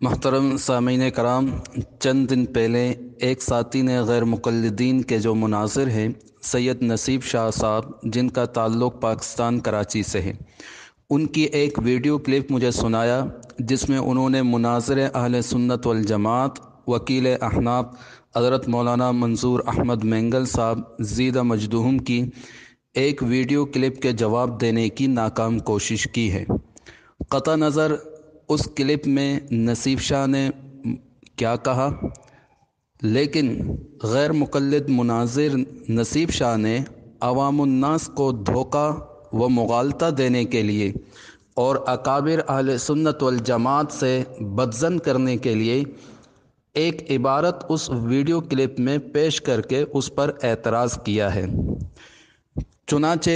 محترم سامعین کرام، چند دن پہلے ایک ساتھی نے غیر مقلدین کے جو مناظر ہیں سید نصیب شاہ صاحب، جن کا تعلق پاکستان کراچی سے ہے، ان کی ایک ویڈیو کلپ مجھے سنایا جس میں انہوں نے مناظر اہل سنت والجماعت وکیل احناف حضرت مولانا منظور احمد مینگل صاحب زیدہ مجدہم کی ایک ویڈیو کلپ کے جواب دینے کی ناکام کوشش کی ہے۔ قطع نظر اس کلپ میں نصیب شاہ نے کیا کہا، لیکن غیر مقلد مناظر نصیب شاہ نے عوام الناس کو دھوکہ و مغالطہ دینے کے لیے اور اکابر اہل سنت والجماعت سے بدظن کرنے کے لیے ایک عبارت اس ویڈیو کلپ میں پیش کر کے اس پر اعتراض کیا ہے۔ چنانچہ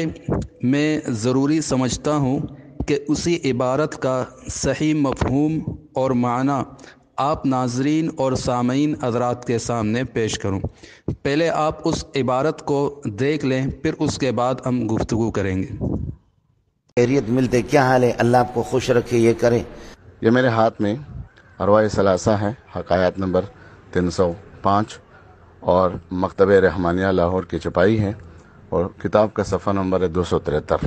میں ضروری سمجھتا ہوں کہ اسی عبارت کا صحیح مفہوم اور معنی آپ ناظرین اور سامعین حضرات کے سامنے پیش کروں۔ پہلے آپ اس عبارت کو دیکھ لیں، پھر اس کے بعد ہم گفتگو کریں گے۔ خیریت ملتے، کیا حال ہے؟ اللہ آپ کو خوش رکھے، یہ کریں۔ یہ میرے ہاتھ میں ارواح ثلاثہ ہے، حقائق نمبر 305 اور مکتب رحمانیہ لاہور کی چھپائی ہے، اور کتاب کا صفحہ نمبر ہے 273۔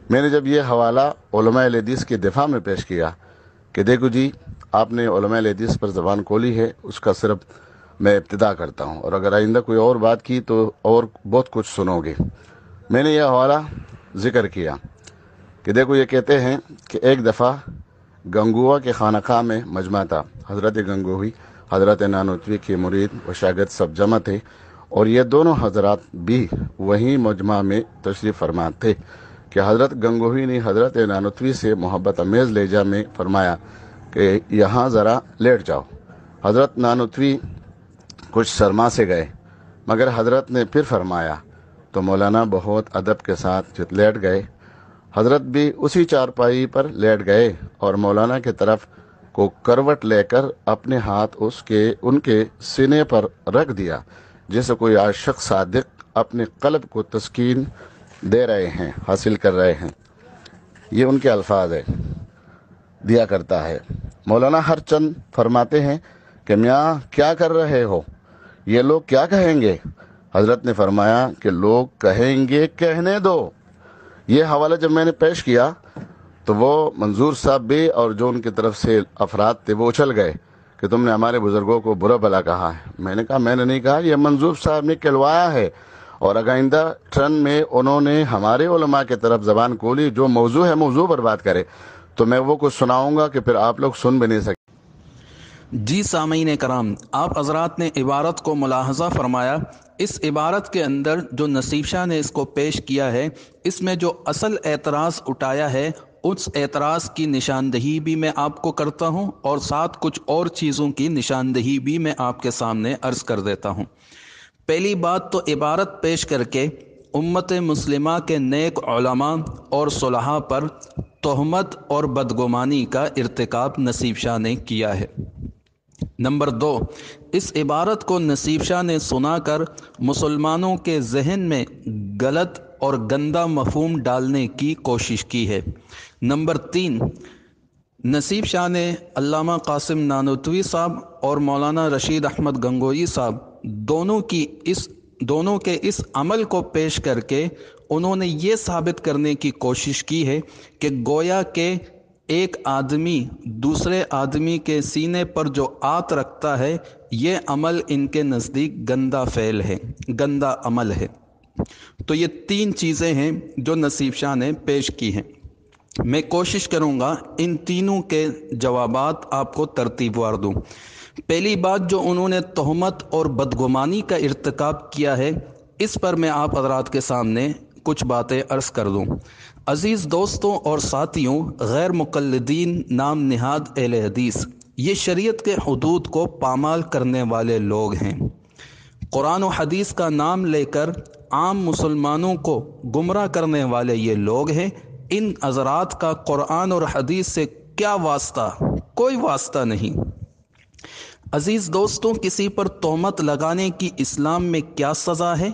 میں نے جب یہ حوالہ علماء حدیث کے دفاع میں پیش کیا کہ دیکھو جی، آپ نے علماء حدیث پر زبان کھولی ہے، اس کا صرف میں ابتدا کرتا ہوں، اور اگر آئندہ کوئی اور بات کی تو اور بہت کچھ سنو گے۔ میں نے یہ حوالہ ذکر کیا کہ دیکھو، یہ کہتے ہیں کہ ایک دفعہ گنگوا کے خانقاہ میں مجمع تھا، حضرت گنگوہی حضرت نانوتوی کے مرید و شاگرد سب جمع تھے، اور یہ دونوں حضرات بھی وہیں مجمع میں تشریف فرما تھے کہ حضرت گنگوہی نے حضرت نانوتوی سے محبت امیز لہجہ میں فرمایا کہ یہاں ذرا لیٹ جاؤ۔ حضرت نانوتوی کچھ سرما سے گئے، مگر حضرت نے پھر فرمایا تو مولانا بہت ادب کے ساتھ لیٹ گئے۔ حضرت بھی اسی چارپائی پر لیٹ گئے اور مولانا کی طرف کو کروٹ لے کر اپنے ہاتھ ان کے سینے پر رکھ دیا، جیسے کوئی عاشق صادق اپنے قلب کو تسکین دے رہے ہیں، حاصل کر رہے ہیں۔ یہ ان کے الفاظ ہے، دیا کرتا ہے۔ مولانا ہر چند فرماتے ہیں کہ میاں کیا کر رہے ہو، یہ لوگ کیا کہیں گے؟ حضرت نے فرمایا کہ لوگ کہیں گے، کہنے دو۔ یہ حوالہ جب میں نے پیش کیا تو وہ منظور صاحب بھی اور جو ان کی طرف سے افراد تھے وہ اچھل گئے کہ تم نے ہمارے بزرگوں کو برا بھلا کہا ہے۔ میں نے کہا میں نے نہیں کہا، یہ منظور صاحب نے کہلوایا ہے، اور آئندہ ٹرن میں انہوں نے ہمارے علماء کی طرف زبان کھولی، جو موضوع ہے موضوع پر بات کرے تو میں وہ کچھ سناؤں گا کہ پھر آپ لوگ سن بھی نہیں سکیں۔ جی سامعین کرام، آپ حضرات نے عبارت کو ملاحظہ فرمایا۔ اس عبارت کے اندر جو نصیب شاہ نے اس کو پیش کیا ہے، اس میں جو اصل اعتراض اٹھایا ہے، اس اعتراض کی نشاندہی بھی میں آپ کو کرتا ہوں، اور ساتھ کچھ اور چیزوں کی نشاندہی بھی میں آپ کے سامنے عرض کر دیتا ہوں۔ پہلی بات تو عبارت پیش کر کے امت مسلمہ کے نیک علماء اور صلحاء پر تہمت اور بدگمانی کا ارتکاب نصیب شاہ نے کیا ہے۔ نمبر 2، اس عبارت کو نصیب شاہ نے سنا کر مسلمانوں کے ذہن میں غلط اور گندا مفہوم ڈالنے کی کوشش کی ہے۔ نمبر 3، نصیب شاہ نے علامہ قاسم نانوتوی صاحب اور مولانا رشید احمد گنگوہی صاحب دونوں کے اس عمل کو پیش کر کے انہوں نے یہ ثابت کرنے کی کوشش کی ہے کہ گویا کہ ایک آدمی دوسرے آدمی کے سینے پر جو ہاتھ رکھتا ہے، یہ عمل ان کے نزدیک گندا فعل ہے، گندا عمل ہے۔ تو یہ 3 چیزیں ہیں جو نصیب شاہ نے پیش کی ہیں۔ میں کوشش کروں گا ان تینوں کے جوابات آپ کو ترتیب وار دوں۔ پہلی بات، جو انہوں نے تہمت اور بدگمانی کا ارتکاب کیا ہے، اس پر میں آپ حضرات کے سامنے کچھ باتیں عرض کر دوں۔ عزیز دوستوں اور ساتھیوں، غیر مقلدین نام نہاد اہل حدیث یہ شریعت کے حدود کو پامال کرنے والے لوگ ہیں۔ قرآن و حدیث کا نام لے کر عام مسلمانوں کو گمراہ کرنے والے یہ لوگ ہیں، ان حضرات کا قرآن اور حدیث سے کیا واسطہ؟ کوئی واسطہ نہیں۔ عزیز دوستوں، کسی پر تہمت لگانے کی اسلام میں کیا سزا ہے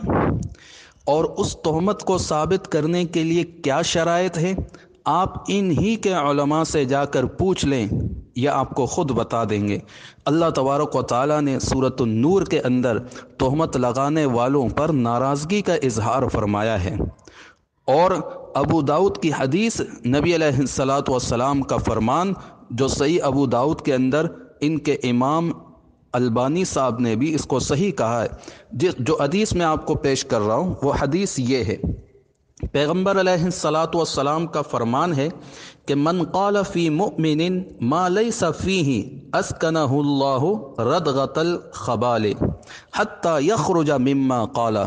اور اس تہمت کو ثابت کرنے کے لیے کیا شرائط ہے؟ آپ انہی کے علماء سے جا کر پوچھ لیں، یا آپ کو خود بتا دیں گے۔ اللہ تبارک و تعالیٰ نے سورۃ النور کے اندر تہمت لگانے والوں پر ناراضگی کا اظہار فرمایا ہے، اور ابو داؤد کی حدیث، نبی علیہ الصلاۃ والسلام کا فرمان جو صحیح ابو داؤد کے اندر ان کے امام البانی صاحب نے بھی اس کو صحیح کہا ہے۔ جو حدیث میں آپ کو پیش کر رہا ہوں وہ حدیث یہ ہے، پیغمبر علیہ الصلاۃ والسلام کا فرمان ہے کہ من قال فی مؤمن ما لیس فیہ اسکنہ اللہ ردغۃ الخبال حتی یخرج مما قال۔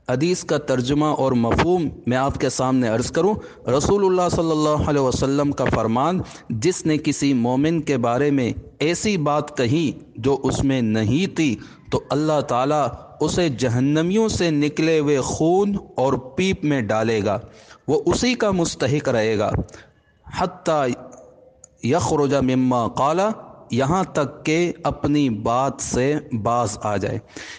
حدیث کا ترجمہ اور مفہوم میں آپ کے سامنے عرض کروں۔ رسول اللہ صلی اللہ علیہ وسلم کا فرمان، جس نے کسی مومن کے بارے میں ایسی بات کہی جو اس میں نہیں تھی تو اللہ تعالیٰ اسے جہنمیوں سے نکلے ہوئے خون اور پیپ میں ڈالے گا، وہ اسی کا مستحق رہے گا، حتی یخرج مما قال، یہاں تک کہ اپنی بات سے باز آ جائے۔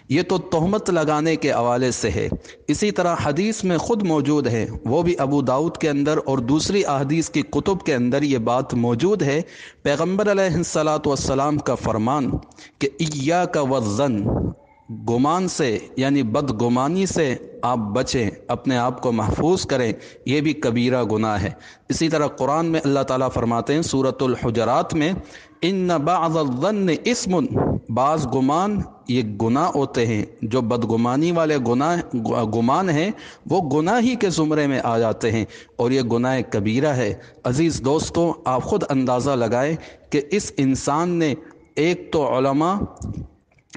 یہ تو تہمت لگانے کے حوالے سے ہے۔ اسی طرح حدیث میں خود موجود ہے، وہ بھی ابو داؤد کے اندر اور دوسری احادیث کی کتب کے اندر یہ بات موجود ہے۔ پیغمبر علیہ الصلاۃ والسلام کا فرمان کہ ایاک والظن، گمان سے یعنی بدگمانی سے آپ بچیں، اپنے آپ کو محفوظ کریں، یہ بھی کبیرہ گناہ ہے۔ اسی طرح قرآن میں اللہ تعالیٰ فرماتے ہیں سورۃ الحجرات میں، ان بعض الظن اسم، بعض گمان یہ گناہ ہوتے ہیں، جو بدگمانی والے گمان ہیں وہ گناہ ہی کے زمرے میں آ جاتے ہیں، اور یہ گناہ کبیرہ ہے۔ عزیز دوستوں، آپ خود اندازہ لگائیں کہ اس انسان نے ایک تو علماء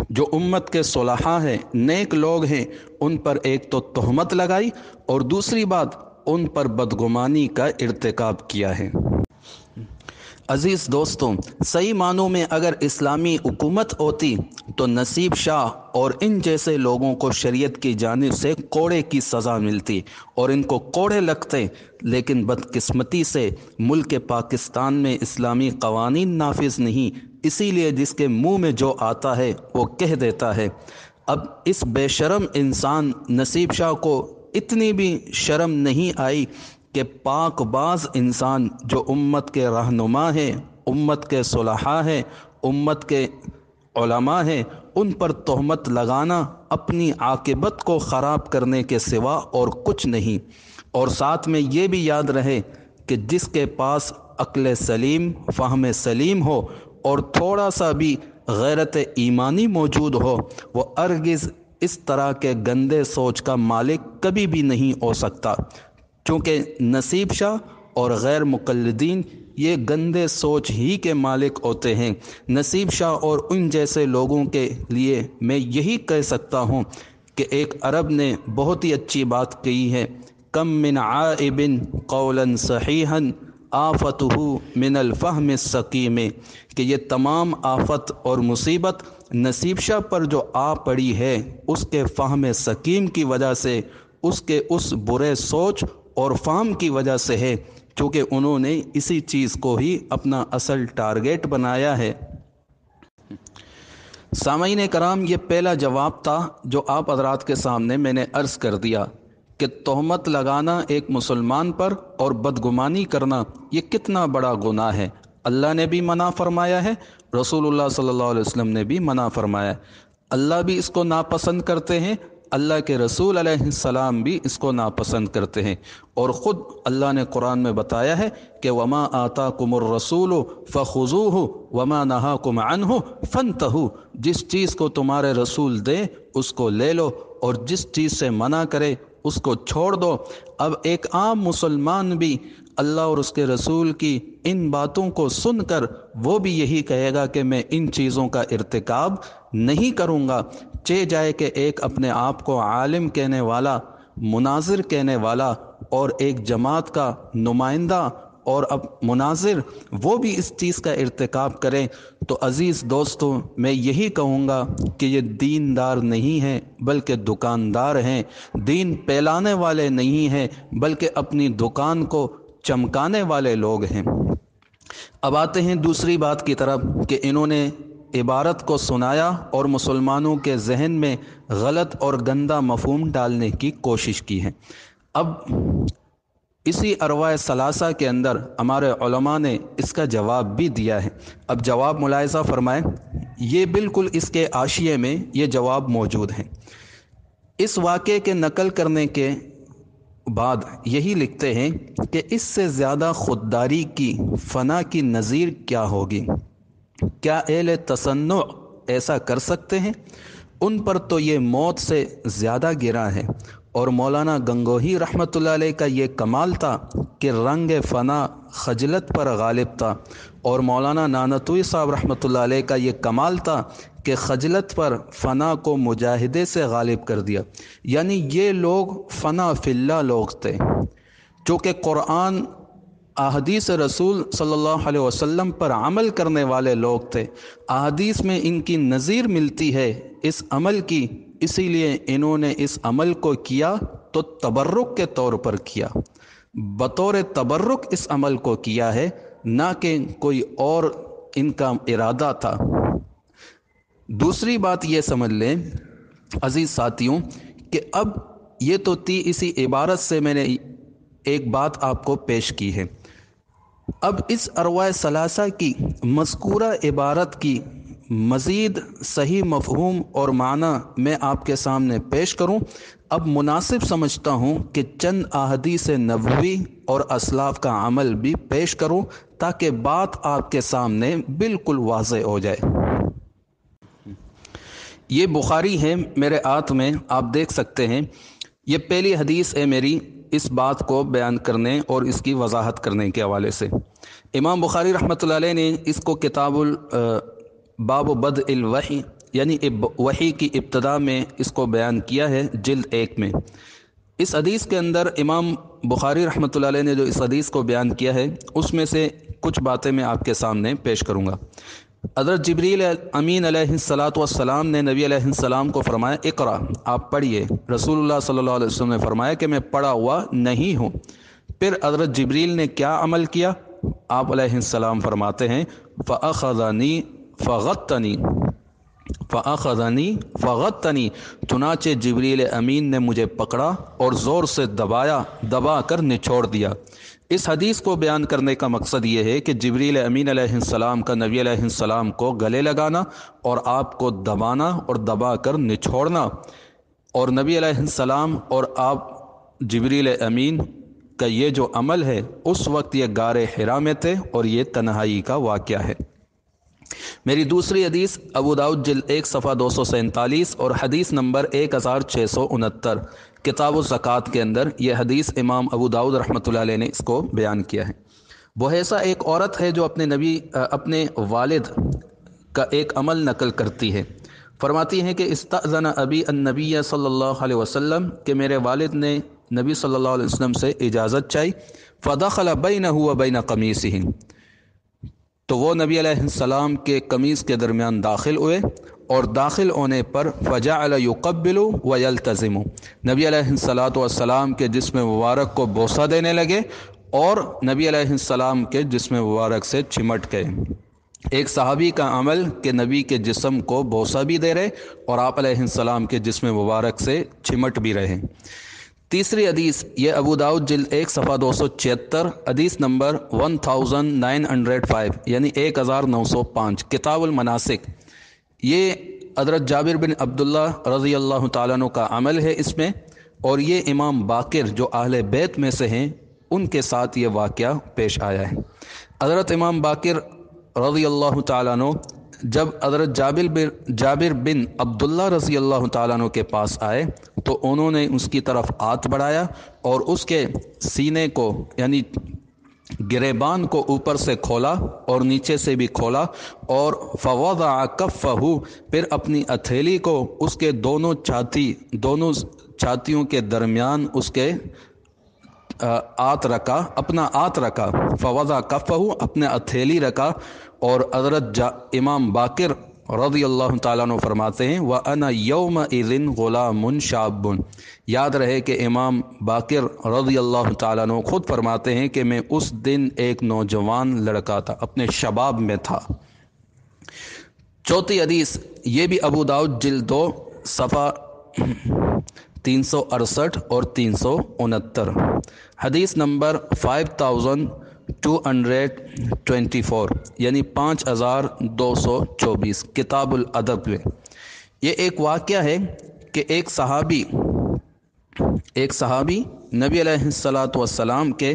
جو امت کے صلحاء ہیں، نیک لوگ ہیں، ان پر ایک تو تہمت لگائی، اور دوسری بات ان پر بدگمانی کا ارتکاب کیا ہے۔ عزیز دوستوں، صحیح معنوں میں اگر اسلامی حکومت ہوتی تو نصیب شاہ اور ان جیسے لوگوں کو شریعت کی جانب سے کوڑے کی سزا ملتی اور ان کو کوڑے لگتے، لیکن بدقسمتی سے ملک پاکستان میں اسلامی قوانین نافذ نہیں، اسی لیے جس کے منہ میں جو آتا ہے وہ کہہ دیتا ہے۔ اب اس بے شرم انسان نصیب شاہ کو اتنی بھی شرم نہیں آئی کہ پاک باز انسان جو امت کے رہنما ہیں، امت کے صلحاء ہیں، امت کے علماء ہیں، ان پر تہمت لگانا اپنی عاقبت کو خراب کرنے کے سوا اور کچھ نہیں۔ اور ساتھ میں یہ بھی یاد رہے کہ جس کے پاس عقل سلیم، فہم سلیم ہو اور تھوڑا سا بھی غیرت ایمانی موجود ہو، وہ ہرگز اس طرح کے گندے سوچ کا مالک کبھی بھی نہیں ہو سکتا، چونکہ نصیب شاہ اور غیر مقلدین یہ گندے سوچ ہی کے مالک ہوتے ہیں۔ نصیب شاہ اور ان جیسے لوگوں کے لیے میں یہی کہہ سکتا ہوں کہ ایک عرب نے بہت ہی اچھی بات کہی ہے، کم من عائب قولا صحیحا آفتہ من الفہم السقیم، کہ یہ تمام آفت اور مصیبت نصیب شاہ پر جو آ پڑی ہے اس کے فہم سقیم کی وجہ سے، اس کے اس برے سوچ اور فہم کی وجہ سے ہے، چونکہ انہوں نے اسی چیز کو ہی اپنا اصل ٹارگیٹ بنایا ہے۔ سامعین کرام، یہ پہلا جواب تھا جو آپ حضرات کے سامنے میں نے عرض کر دیا کہ تہمت لگانا ایک مسلمان پر اور بدگمانی کرنا یہ کتنا بڑا گناہ ہے۔ اللہ نے بھی منع فرمایا ہے، رسول اللہ صلی اللہ علیہ وسلم نے بھی منع فرمایا ہے۔ اللہ بھی اس کو ناپسند کرتے ہیں، اللہ کے رسول علیہ السلام بھی اس کو ناپسند کرتے ہیں، اور خود اللہ نے قرآن میں بتایا ہے کہ وَمَا آتَاكُمُ الرَّسُولُ فَخُذُوهُ وَمَا نَهَاكُمْ عَنْهُ فَانْتَهُوا، جس چیز کو تمہارے رسول دے اس کو لے لو، اور جس چیز سے منع کرے اس کو چھوڑ دو۔ اب ایک عام مسلمان بھی اللہ اور اس کے رسول کی ان باتوں کو سن کر وہ بھی یہی کہے گا کہ میں ان چیزوں کا ارتکاب نہیں کروں گا، چہ جائے کہ ایک اپنے آپ کو عالم کہنے والا، مناظر کہنے والا اور ایک جماعت کا نمائندہ اور اب مناظر وہ بھی اس چیز کا ارتکاب کریں تو عزیز دوستوں میں یہی کہوں گا کہ یہ دیندار نہیں ہیں بلکہ دکاندار ہیں، دین پھیلانے والے نہیں ہیں بلکہ اپنی دکان کو چمکانے والے لوگ ہیں۔ اب آتے ہیں دوسری بات کی طرف کہ انہوں نے عبارت کو سنایا اور مسلمانوں کے ذہن میں غلط اور گندا مفہوم ڈالنے کی کوشش کی ہے۔ اب اسی ارواح ثلاثہ کے اندر ہمارے علماء نے اس کا جواب بھی دیا ہے۔ اب جواب ملاحظہ فرمائیں، یہ بالکل اس کے حاشیے میں یہ جواب موجود ہے۔ اس واقعے کے نقل کرنے کے بعد یہی لکھتے ہیں کہ اس سے زیادہ خودداری کی فنا کی نظیر کیا ہوگی؟ کیا اہل تصنع ایسا کر سکتے ہیں؟ ان پر تو یہ موت سے زیادہ گرا ہے۔ اور مولانا گنگوہی رحمۃ اللہ علیہ کا یہ کمال تھا کہ رنگ فنا خجلت پر غالب تھا، اور مولانا نانوتوی صاحب رحمۃ اللہ علیہ کا یہ کمال تھا کہ خجلت پر فنا کو مجاہدے سے غالب کر دیا۔ یعنی یہ لوگ فنا فی اللہ لوگ تھے، چونکہ قرآن احادیث رسول صلی اللہ علیہ وسلم پر عمل کرنے والے لوگ تھے، احادیث میں ان کی نظیر ملتی ہے اس عمل کی، اسی لیے انہوں نے اس عمل کو کیا تو تبرک کے طور پر کیا، بطور تبرک اس عمل کو کیا ہے، نہ کہ کوئی اور ان کا ارادہ تھا۔ دوسری بات یہ سمجھ لیں عزیز ساتھیوں کہ اب یہ تو تھی اسی عبارت سے میں نے ایک بات آپ کو پیش کی ہے۔ اب اس ارواح ثلاثہ کی مذکورہ عبارت کی مزید صحیح مفہوم اور معنی میں آپ کے سامنے پیش کروں۔ اب مناسب سمجھتا ہوں کہ چند احادیث نبوی اور اسلاف کا عمل بھی پیش کروں تاکہ بات آپ کے سامنے بالکل واضح ہو جائے۔ یہ بخاری ہے میرے ہاتھ میں، آپ دیکھ سکتے ہیں۔ یہ پہلی حدیث ہے میری اس بات کو بیان کرنے اور اس کی وضاحت کرنے کے حوالے سے۔ امام بخاری رحمۃ اللہ علیہ نے اس کو کتاب باب بدء الوحی یعنی وحی کی ابتدا میں اس کو بیان کیا ہے، جلد 1 میں۔ اس حدیث کے اندر امام بخاری رحمۃ اللہ علیہ نے جو اس حدیث کو بیان کیا ہے اس میں سے کچھ باتیں میں آپ کے سامنے پیش کروں گا۔ حضرت جبریل امین علیہ السلام نے نبی علیہ السلام کو فرمایا اقرا، آپ پڑھیے۔ رسول اللہ صلی اللہ علیہ وسلم نے فرمایا کہ میں پڑھا ہوا نہیں ہوں۔ پھر حضرت جبریل نے کیا عمل کیا؟ آپ علیہ السلام فرماتے ہیں فَأَخَذَنِي فَغَطَّنِي، چنانچہ جبریل امین نے مجھے پکڑا اور زور سے دبا کر نچوڑ دیا۔ اس حدیث کو بیان کرنے کا مقصد یہ ہے کہ جبریل امین علیہ السلام کا نبی علیہ السلام کو گلے لگانا اور آپ کو دبانا اور دبا کر نچوڑنا، اور نبی علیہ السلام اور آپ جبریل امین کا یہ جو عمل ہے اس وقت یہ غار حرا میں تھے اور یہ تنہائی کا واقعہ ہے۔ میری دوسری حدیث ابو داؤد جلد 1 صفحہ 247 اور حدیث نمبر 1669 کتاب الزکوٰۃ کے اندر یہ حدیث امام ابو داؤد رحمۃ اللہ علیہ نے اس کو بیان کیا ہے۔ بحیثہ ایک عورت ہے جو اپنے والد کا ایک عمل نقل کرتی ہے، فرماتی ہیں کہ استأذن ابی النبی صلی اللہ علیہ وسلم کہ میرے والد نے نبی صلی اللہ علیہ وسلم سے اجازت چاہی، فدخل بینہ وبین قمیصہ، تو وہ نبی علیہ السلام کے قمیص کے درمیان داخل ہوئے، اور داخل ہونے پر فجعل یقبل ویلتزم، نبی علیہ السلام کے جسم مبارک کو بوسہ دینے لگے اور نبی علیہ السلام کے جسم مبارک سے چمٹ گئے۔ ایک صحابی کا عمل کہ نبی کے جسم کو بوسہ بھی دے رہے اور آپ علیہ السلام کے جسم مبارک سے چمٹ بھی رہے۔ تیسری حدیث یہ ابو داؤد جلد 1 صفحہ 276 حدیث نمبر 1905 یعنی 1905 کتاب المناسک، یہ حضرت جابر بن عبداللہ رضی اللہ تعالیٰ عنہ کا عمل ہے اس میں، اور یہ امام باقر جو اہل بیت میں سے ہیں ان کے ساتھ یہ واقعہ پیش آیا ہے۔ حضرت امام باقر رضی اللہ تعالیٰ عنہ جب حضرت جابر بن عبداللہ رضی اللہ تعالیٰ عنہ کے پاس آئے تو انہوں نے اس کی طرف ہاتھ بڑھایا اور اس کے سینے کو یعنی گریبان کو اوپر سے کھولا اور نیچے سے بھی کھولا، اور فوضع کفہ، پھر اپنی ہتھیلی کو اس کے دونوں چھاتیوں کے درمیان اس کے آت رکھا، اپنا آت رکھا، فوضع کفہو، اپنے ہتھیلی رکھا، اور حضرت امام باقر رضی اللہ تعالیٰ عنہ فرماتے ہیں وَأَنَا يَوْمَئِذٍ غُلَامٌ شَابٌ، یاد رہے کہ امام باقر رضی اللہ تعالیٰ عنہ خود فرماتے ہیں کہ میں اس دن ایک نوجوان لڑکا تھا، اپنے شباب میں تھا۔ چوتھی حدیث، یہ بھی ابو داؤد جلد 2 صفحہ 368 اور 369، حدیث نمبر 5224 یعنی 5224، کتاب الادب میں۔ یہ ایک واقعہ ہے کہ ایک صحابی نبی علیہ الصلاۃ والسلام کے،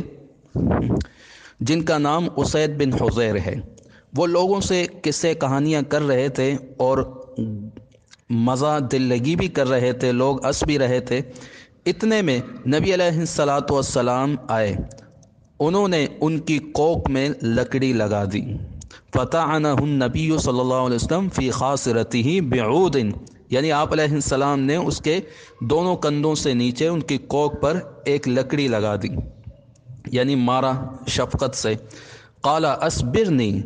جن کا نام اسید بن حضیر ہے، وہ لوگوں سے قصے کہانیاں کر رہے تھے اور مزہ دل لگی بھی کر رہے تھے، لوگ ہنس بھی رہے تھے۔ اتنے میں نبی علیہ الصلاۃ والسلام آئے، انہوں نے ان کی کوک میں لکڑی لگا دی۔ فطعنہ النبی صلی اللہ علیہ وسلم فی خاصرتہ بعود، یعنی آپ علیہ السلام نے اس کے دونوں کندھوں سے نیچے ان کی کوک پر ایک لکڑی لگا دی، یعنی مارا شفقت سے۔ قال اصبرنی،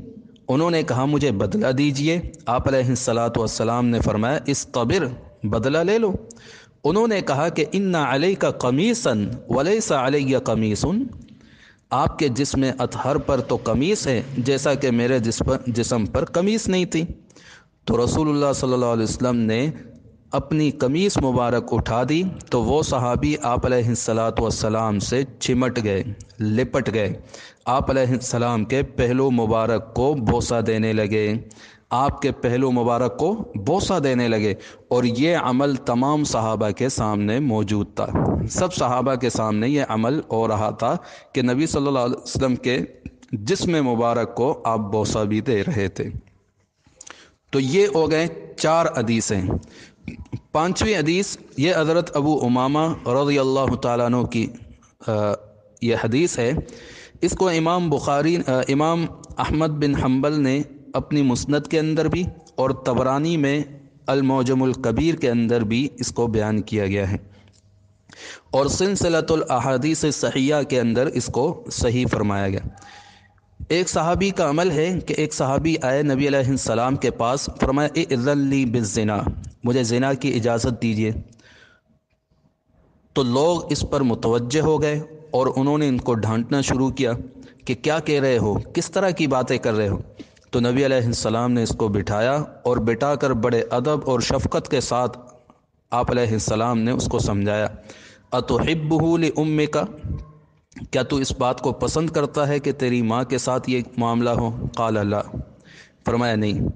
انہوں نے کہا مجھے بدلہ دیجئے۔ آپ علیہ الصلاۃ والسلام نے فرمایا استبر، بدلہ لے لو۔ انہوں نے کہا کہ ان علیک قمیصا ولیس علی قمیص، آپ کے جسم اطہر پر تو قمیص ہے جیسا کہ میرے جسم پر قمیص نہیں تھی۔ تو رسول اللہ صلی اللہ علیہ وسلم نے اپنی قمیص مبارک اٹھا دی تو وہ صحابی آپ علیہ الصلاۃ والسلام سے چمٹ گئے، لپٹ گئے، آپ علیہ السلام کے پہلو مبارک کو بوسہ دینے لگے، آپ کے پہلو مبارک کو بوسہ دینے لگے، اور یہ عمل تمام صحابہ کے سامنے موجود تھا۔ سب صحابہ کے سامنے یہ عمل ہو رہا تھا کہ نبی صلی اللہ علیہ وسلم کے جسم مبارک کو آپ بوسہ بھی دے رہے تھے۔ تو یہ ہو گئے 4 حدیثیں۔ 5ویں حدیث، یہ حضرت ابو امامہ رضی اللہ تعالیٰ عنہ کی یہ حدیث ہے۔ اس کو امام احمد بن حنبل نے اپنی مسند کے اندر بھی اور طبرانی میں المعجم الکبیر کے اندر بھی اس کو بیان کیا گیا ہے، اور سلسلۃ الاحادیث صحیحہ کے اندر اس کو صحیح فرمایا گیا۔ ایک صحابی کا عمل ہے کہ ایک صحابی آئے نبی علیہ السلام کے پاس، فرمایا اذن لی بالزنا، مجھے زنا کی اجازت دیجیے۔ تو لوگ اس پر متوجہ ہو گئے اور انہوں نے ان کو ڈھانٹنا شروع کیا کہ کیا کہہ رہے ہو، کس طرح کی باتیں کر رہے ہو۔ تو نبی علیہ السلام نے اس کو بٹھایا اور بٹھا کر بڑے ادب اور شفقت کے ساتھ آپ علیہ السلام نے اس کو سمجھایا، اتحبہ لامک، کیا تو اس بات کو پسند کرتا ہے کہ تیری ماں کے ساتھ یہ معاملہ ہو؟ قال لا، فرمایا نہیں۔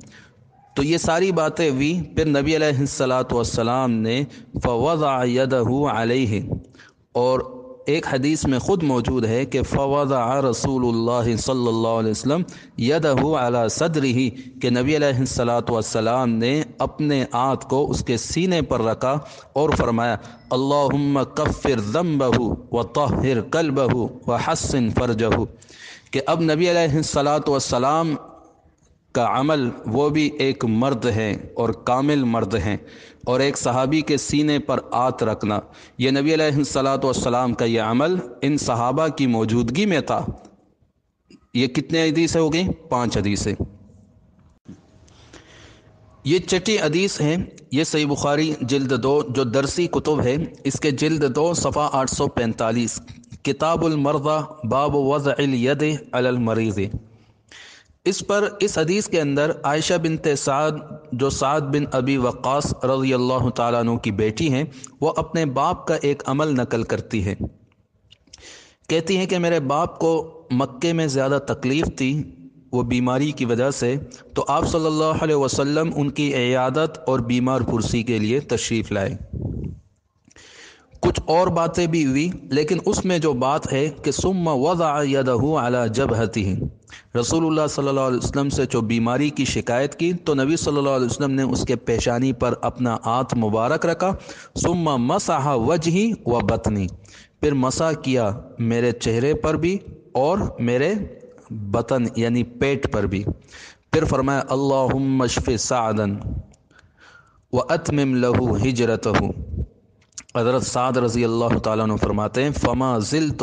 تو یہ ساری باتیں ہوئی، پھر نبی علیہ الصلاۃ والسلام نے فوضع یدہ علیہ، اور ایک حدیث میں خود موجود ہے کہ فوضع رسول اللہ صلی اللہ علیہ وسلم یدہ علی صدرہ، کہ نبی علیہ الصلاۃ والسلام نے اپنے ہاتھ کو اس کے سینے پر رکھا اور فرمایا اللہم کفر ذنبہ وطہر قلبہ وحسن فرجہ، کہ اب نبی علیہ الصلاۃ والسلام کا عمل، وہ بھی ایک مرد ہیں اور کامل مرد ہیں، اور ایک صحابی کے سینے پر ہاتھ رکھنا، یہ نبی علیہ الصلاۃ والسلام کا یہ عمل ان صحابہ کی موجودگی میں تھا۔ یہ کتنے حدیثیں ہو گئیں؟ 5 حدیثیں۔ یہ 6 حدیث ہیں، یہ صحیح بخاری جلد 2 جو درسی کتب ہے، اس کے جلد 2 صفحہ 845، کتاب المرضى باب وضع الید علی المریض۔ اس حدیث کے اندر عائشہ بنت سعد، جو سعد بن ابی وقاص رضی اللہ تعالیٰ عنہ کی بیٹی ہیں، وہ اپنے باپ کا ایک عمل نقل کرتی ہے۔ کہتی ہیں کہ میرے باپ کو مکے میں زیادہ تکلیف تھی، وہ بیماری کی وجہ سے، تو آپ صلی اللہ علیہ وسلم ان کی عیادت اور بیمار پرسی کے لیے تشریف لائے۔ کچھ اور باتیں بھی ہوئی، لیکن اس میں جو بات ہے کہ ثم وضع یدہ علی جبہتہ، رسول اللہ صلی اللہ علیہ وسلم سے جو بیماری کی شکایت کی تو نبی صلی اللہ علیہ وسلم نے اس کے پیشانی پر اپنا ہاتھ مبارک رکھا، ثم مسح وجہی و بطنی، پھر مسح کیا میرے چہرے پر بھی اور میرے بطن یعنی پیٹ پر بھی، پھر فرمایا اللہم اشف سعدا واتمم لہ ہجرتہ۔ حضرت سعد رضی اللہ تعالیٰ عنہ فرماتے ہیں فما زلت